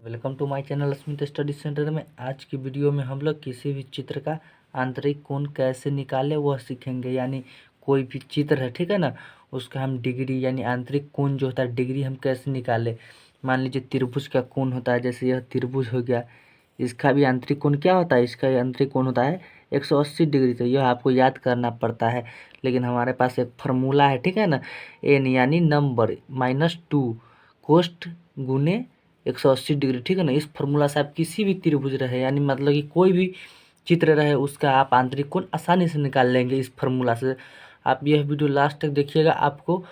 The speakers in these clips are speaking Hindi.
Welcome to my channel Smith study centre में। आज की वीडियो में हम लोग किसी भी चित्र का आंतरिक कोण कैसे निकालें वह सीखेंगे। यानी कोई भी चित्र है, ठीक है ना, उसका हम डिग्री यानी आंतरिक कोण जो होता है डिग्री हम कैसे निकालें। मान लीजिए त्रिभुज का कोण होता है, जैसे यह त्रिभुज हो गया, इसका भी आंतरिक कोण क्या होता है, इसका आंतरिक कोण होता है 180 डिग्री। तो यह आपको याद करना पड़ता है, लेकिन हमारे पास एक फार्मूला है, ठीक है ना, एन यानी नंबर -2 कोष्ठ गुने 180 डिग्री, ठीक है ना। इस फार्मूला से आप किसी भी त्रिभुज रहे यानी मतलब कि कोई भी चित्र रहे उसका आप आंतरिक कोण आसानी से निकाल लेंगे इस फार्मूला से। आप यह वीडियो लास्ट तक देखिएगा, आपको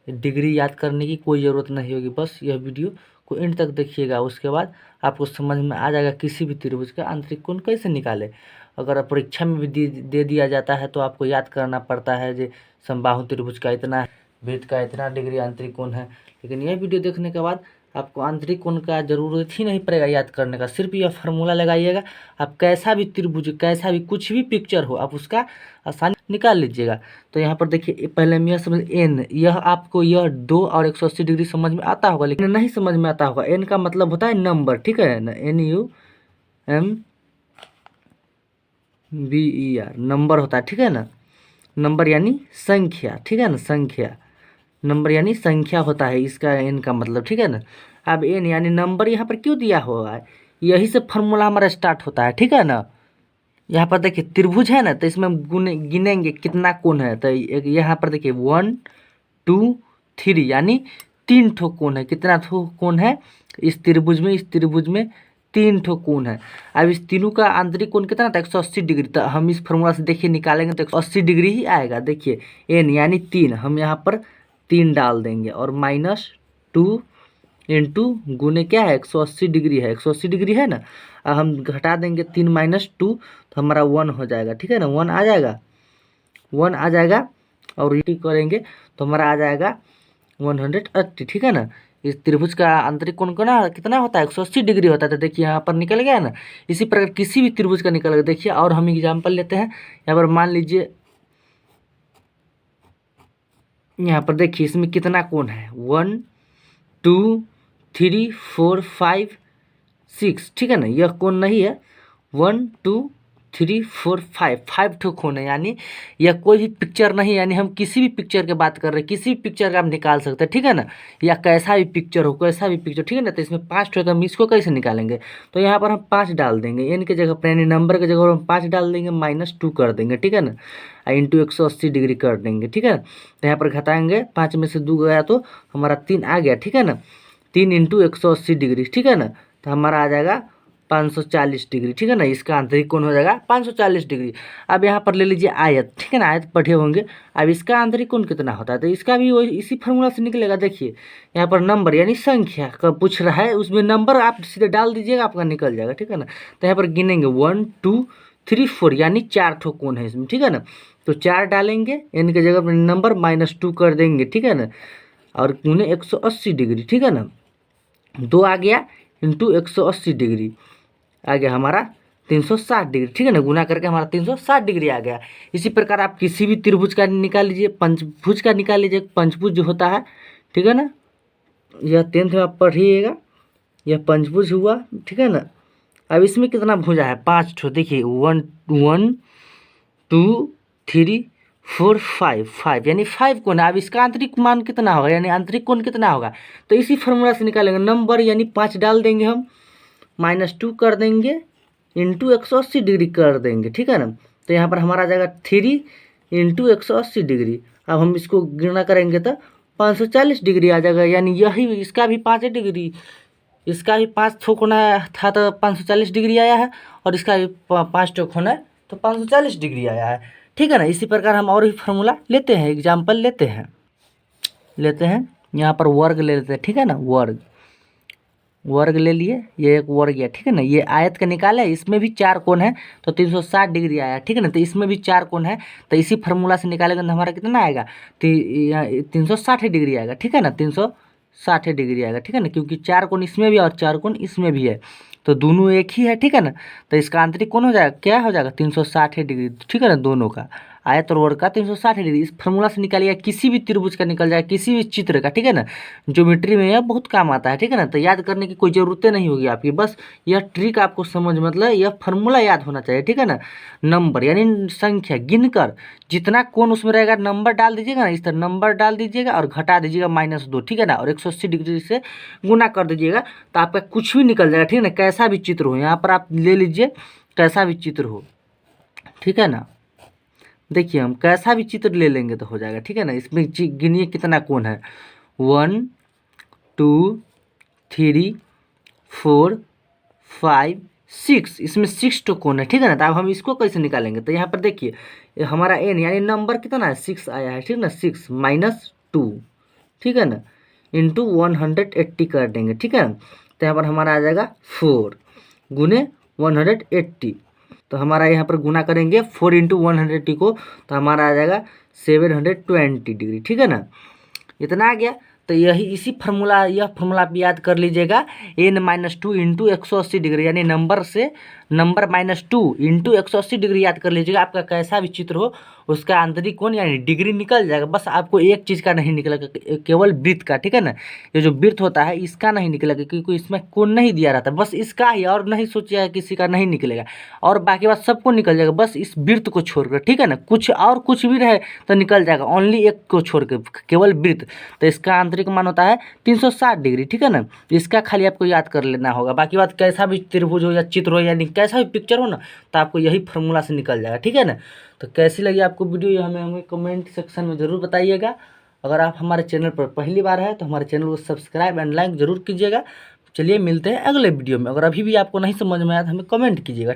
डिग्री याद करने की कोई ज़रूरत नहीं होगी, बस यह वीडियो को एंड तक देखिएगा। उसके बाद आपको समझ में आ जाएगा किसी भी त्रिभुज का आंतरिक कोण कैसे निकाले। अगर परीक्षा में भी दे दिया जाता है तो आपको याद करना पड़ता है जो समबाहु त्रिभुज का इतना, वृत्त का इतना डिग्री आंतरिक कोण है। लेकिन यह वीडियो देखने के बाद आपको आंतरिक कोण का ज़रूरत ही नहीं पड़ेगा याद करने का, सिर्फ यह फार्मूला लगाइएगा। आप कैसा भी त्रिभुज, कैसा भी कुछ भी पिक्चर हो, आप उसका आसानी निकाल लीजिएगा। तो यहाँ पर देखिए, पहले हम यह समझ एन, यह आपको यह 2 और 180 डिग्री समझ में आता होगा, लेकिन नहीं समझ में आता होगा। एन का मतलब होता है नंबर, ठीक है ना, NUMBER नंबर होता है, ठीक है ना। नंबर यानी संख्या, ठीक है ना, संख्या, नंबर यानी संख्या होता है इसका एन का मतलब, ठीक है ना। अब एन यानी नंबर यहाँ पर क्यों दिया हुआ है, यही से फार्मूला हमारा स्टार्ट होता है, ठीक है ना। यहाँ पर देखिए त्रिभुज है ना, तो इसमें गिनेंगे कितना कोण है। तो यहाँ पर देखिए 1 2 3 यानी 3 ठो कोण है। कितना ठो कोण है इस त्रिभुज में, इस त्रिभुज में 3 ठो कोण है। अब इस तीनों का आंतरिक कोण कितना था, 180 डिग्री। तो हम इस फार्मूला से देखिए निकालेंगे तो 180 डिग्री ही आएगा। देखिए एन यानी 3, हम यहाँ पर 3 डाल देंगे और -2 इंटू गुने क्या है 180 डिग्री है, 180 डिग्री है ना। अब हम घटा देंगे 3 -2 तो हमारा 1 हो जाएगा, ठीक है ना, 1 आ जाएगा, 1 आ जाएगा। और रीटी करेंगे तो हमारा आ जाएगा 180, ठीक है ना। इस त्रिभुज का आंतरिक कोण को ना कितना होता है 180 डिग्री होता है। तो देखिए यहाँ पर निकल गया ना। इसी प्रकार किसी भी त्रिभुज का निकल गया। देखिए और हम एग्जाम्पल लेते हैं। यहाँ पर मान लीजिए, यहाँ पर देखिए इसमें कितना कोण है, 1 2 3 4 5 6, ठीक है ना। यह कोण नहीं है, 1 2 3 4 5 ठो कोण है। यानी यह कोई भी पिक्चर नहीं, यानी हम किसी भी पिक्चर की बात कर रहे हैं, किसी भी पिक्चर का आप निकाल सकते हैं, ठीक है ना। या कैसा भी पिक्चर हो, कैसा भी पिक्चर, ठीक है ना। तो इसमें 5 ठो, तो हम इसको कैसे निकालेंगे, तो यहाँ पर हम 5 डाल देंगे एन के जगह पर, यानी नंबर की जगह पर हम 5 डाल देंगे, -2 कर देंगे, ठीक है ना, इंटू 180 डिग्री कर देंगे, ठीक है। तो यहाँ पर घटाएंगे, 5 में से 2 गया तो हमारा 3 आ गया, ठीक है ना। 3 इंटू 180 डिग्री, ठीक है ना, तो हमारा आ जाएगा 540 डिग्री, ठीक है ना। इसका आंतरिक कोण हो जाएगा 540 डिग्री। अब यहाँ पर ले लीजिए आयत, ठीक है ना, आयत पढ़े होंगे। अब इसका आंतरिक कोण कितना होता है, तो इसका भी वही इसी फार्मूला से निकलेगा। देखिए यहाँ पर नंबर यानी संख्या का पूछ रहा है, उसमें नंबर आप सीधे डाल दीजिएगा, आपका निकल जाएगा, ठीक है ना। तो यहाँ पर गिनेंगे 1 2 3 4 यानी 4 ठो कोण है इसमें, ठीक है ना। तो 4 डालेंगे, एन की जगह पर नंबर -2 कर देंगे, ठीक है ना, और गुने 180 डिग्री, ठीक है ना। 2 आ गया इंटू 180 डिग्री आ गया हमारा 360 डिग्री, ठीक है ना। गुना करके हमारा 360 डिग्री आ गया। इसी प्रकार आप किसी भी त्रिभुज का निकाल लीजिए, पंचभुज का निकाल लीजिए। पंचभुज जो होता है, ठीक है ना, यह 10th में आप पढ़िएगा, यह पंचभुज हुआ, ठीक है ना। अब इसमें कितना भुजा है, 5 ठो। देखिए 1 1 2 3 4 5 यानी 5 कोण है। अब इसका आंतरिक मान कितना होगा, यानी आंतरिक कोण कितना होगा, तो इसी फार्मूला से निकालेंगे। नंबर यानी 5 डाल देंगे हम, -2 कर देंगे, इंटू 180 डिग्री कर देंगे, ठीक है ना। तो यहाँ पर हमारा आ जाएगा 3 इंटू 180 डिग्री। अब हम इसको गणना करेंगे तो 540 डिग्री आ जाएगा। यानी यही इसका भी 5 डिग्री, इसका भी 5 ठो कोण था तो 540 डिग्री आया है, और इसका भी 5 ठो कोण है तो 540 डिग्री आया है, ठीक है ना। इसी प्रकार हम और भी फार्मूला लेते हैं, एग्जाम्पल लेते हैं। यहाँ पर वर्ग ले लेते हैं, ठीक है ना, वर्ग ले लिए, ये एक वर्ग गया, ठीक है ना। ये आयत का निकाला है, इसमें भी 4 कोण है तो 360 डिग्री आया, ठीक है ना। तो इसमें भी 4 कोण है, तो इसी फार्मूला से निकालेंगे तो हमारा कितना आएगा, 360 डिग्री आएगा, ठीक है ना, 360 डिग्री आएगा, ठीक है ना। क्योंकि 4 कोण इसमें भी और 4 कोण इसमें भी है, तो दोनों एक ही है, ठीक है ना। तो इसका आंतरिक कोण हो जाएगा, क्या हो जाएगा, 360 डिग्री, ठीक है ना, दोनों का। आयत और वर्ग का 360 डिग्री। इस फार्मूला से निकालिएगा, किसी भी त्रिभुज का निकल जाएगा, किसी भी चित्र का, ठीक है ना। ज्योमेट्री में यह बहुत काम आता है, ठीक है ना। तो याद करने की कोई ज़रूरत नहीं होगी आपकी, बस यह ट्रिक आपको समझ मतलब यह फार्मूला याद होना चाहिए, ठीक है ना। नंबर यानी संख्या गिनकर जितना कोण उसमें रहेगा नंबर डाल दीजिएगा ना, इस तरह नंबर डाल दीजिएगा और घटा दीजिएगा -2, ठीक है ना। और 180 डिग्री से गुना कर दीजिएगा तो आपका कुछ भी निकल जाएगा, ठीक है ना। कैसा भी चित्र हो, यहाँ पर आप ले लीजिए कैसा भी चित्र हो, ठीक है ना। देखिए हम कैसा भी चित्र ले लेंगे तो हो जाएगा, ठीक है ना। इसमें गिनिए कितना कोण है, 1 2 3 4 5 6, इसमें 6 तो कोण है, ठीक है ना। तो अब हम इसको कैसे निकालेंगे, तो यहाँ पर देखिए हमारा n यानी नंबर कितना है 6 आया है, ठीक है ना। 6 - 2, ठीक है ना, इंटू 180 कर देंगे, ठीक है ना। तो यहाँ पर हमारा आ जाएगा 4 गुने 180। तो हमारा यहाँ पर गुना करेंगे 4 × 180 को, तो हमारा आ जाएगा 720 डिग्री, ठीक है ना। इतना आ गया। तो यही इसी फार्मूला यह फार्मूला आप याद कर लीजिएगा, n-2 इंटू 180 डिग्री यानी नंबर से नंबर -2 इंटू 180 डिग्री याद कर लीजिएगा। आपका कैसा भी चित्र हो उसका आंतरिक कोण यानी डिग्री निकल जाएगा। बस आपको एक चीज़ का नहीं निकलेगा, केवल वृत्त का, ठीक है ना। ये जो वृत्त होता है इसका नहीं निकलेगा क्योंकि इसमें कोण नहीं दिया रहता, बस इसका ही, और नहीं सोचिएगा किसी का नहीं निकलेगा। और बाकी बात सबको निकल जाएगा, बस इस वृत्त को छोड़कर, ठीक है ना। कुछ और कुछ भी रहे तो निकल जाएगा, ओनली एक को छोड़ के, केवल वृत्त। तो इसका आंतरिक मान होता है 360 डिग्री, ठीक है ना। इसका खाली आपको याद कर लेना होगा। बाकी बात कैसा भी त्रिभुज हो या चित्र हो यानी कैसा भी पिक्चर हो ना, तो आपको यही फार्मूला से निकल जाएगा, ठीक है ना। तो कैसी लगी आपको वीडियो ये हमें कमेंट सेक्शन में ज़रूर बताइएगा। अगर आप हमारे चैनल पर पहली बार है तो हमारे चैनल को सब्सक्राइब एंड लाइक ज़रूर कीजिएगा। चलिए मिलते हैं अगले वीडियो में। अगर अभी भी आपको नहीं समझ में आया तो हमें कमेंट कीजिएगा।